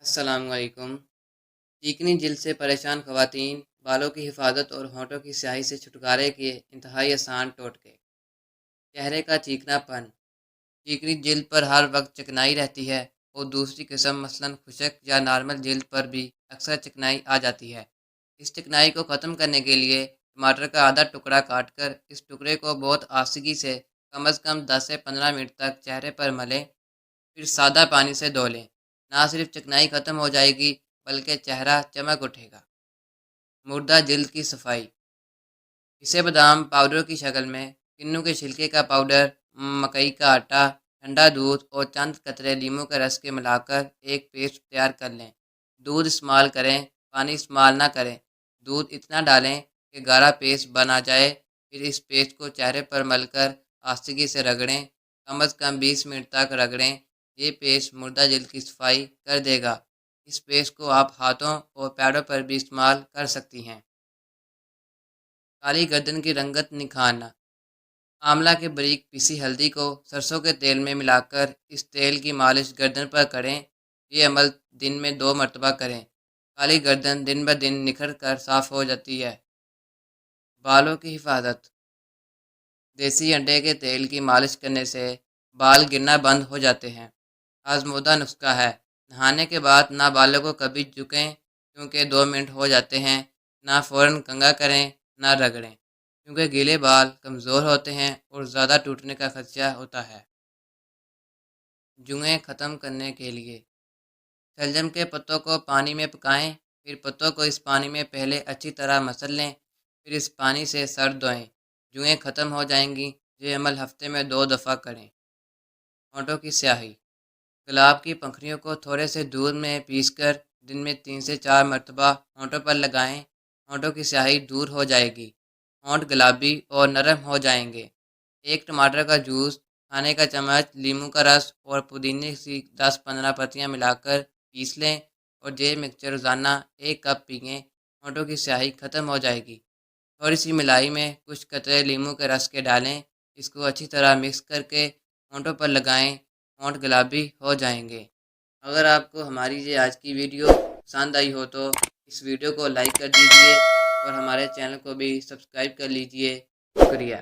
अस्सलाम वालेकुम। चिकनी जिल्द से परेशान ख़वातीन, बालों की हिफाजत और होंठों की स्याही से छुटकारे के इंतहाई आसान टोटके। चेहरे का चिकनापन। चिकनी जिल्द पर हर वक्त चिकनाई रहती है और दूसरी किस्म मसलन खुशक या नॉर्मल जिल्द पर भी अक्सर चिकनाई आ जाती है। इस चिकनाई को ख़त्म करने के लिए टमाटर का आधा टुकड़ा काट कर इस टुकड़े को बहुत आसानी से कम अज़ कम 10 से 15 मिनट तक चेहरे पर मलें, फिर सादा पानी से धो लें। ना सिर्फ चिकनाई ख़त्म हो जाएगी बल्कि चेहरा चमक उठेगा। मुर्दा जिल्द की सफाई। इसे बादाम पाउडर की शक्ल में, किन्नू के छिलके का पाउडर, मकई का आटा, ठंडा दूध और चंद कतरे लीमू के रस के मिलाकर एक पेस्ट तैयार कर लें। दूध इस्तेमाल करें, पानी इस्तेमाल ना करें। दूध इतना डालें कि गाढ़ा पेस्ट बन आ जाए। फिर इस पेस्ट को चेहरे पर मलकर आसानी से रगड़ें, कम अज़ कम 20 मिनट तक रगड़ें। ये पेस्ट मुर्दा जिल्द की सफाई कर देगा। इस पेस्ट को आप हाथों और पैरों पर भी इस्तेमाल कर सकती हैं। काली गर्दन की रंगत निखारना। आंवला के बारीक पीसी हल्दी को सरसों के तेल में मिलाकर इस तेल की मालिश गर्दन पर करें। ये अमल दिन में 2 मरतबा करें। काली गर्दन दिन ब दिन निखर कर साफ़ हो जाती है। बालों की हिफाजत। देसी अंडे के तेल की मालिश करने से बाल गिरना बंद हो जाते हैं। आजमूदा नुस्खा है। नहाने के बाद ना बालों को कभी झुकें क्योंकि 2 मिनट हो जाते हैं, ना फ़ौरन कंघा करें, ना रगड़ें क्योंकि गीले बाल कमज़ोर होते हैं और ज़्यादा टूटने का खदशा होता है। जुएँ ख़त्म करने के लिए शलजम के पत्तों को पानी में पकाएं, फिर पत्तों को इस पानी में पहले अच्छी तरह मसल लें, फिर इस पानी से सर धोएं। जुएँ ख़त्म हो जाएंगी। ये अमल हफ्ते में 2 दफ़ा करें। होंठों की स्याही। गुलाब की पंखुड़ियों को थोड़े से दूध में पीसकर दिन में 3 से 4 मरतबा होंठों पर लगाएं। होंठों की स्याही दूर हो जाएगी। होंठ गुलाबी और नरम हो जाएंगे। एक टमाटर का जूस, खाने का चम्मच लीमू का रस और पुदीने की 10-15 पत्तियां मिलाकर पीस लें और ये मिक्सचर रोज़ाना 1 कप पिएं। होंठों की स्याही ख़त्म हो जाएगी। थोड़ी सी मलाई में कुछ कतरे लीमू के रस के डालें। इसको अच्छी तरह मिक्स करके होंठों पर लगाएं। होंठ गुलाबी हो जाएंगे। अगर आपको हमारी ये आज की वीडियो पसंद आई हो तो इस वीडियो को लाइक कर दीजिए और हमारे चैनल को भी सब्सक्राइब कर लीजिए। शुक्रिया।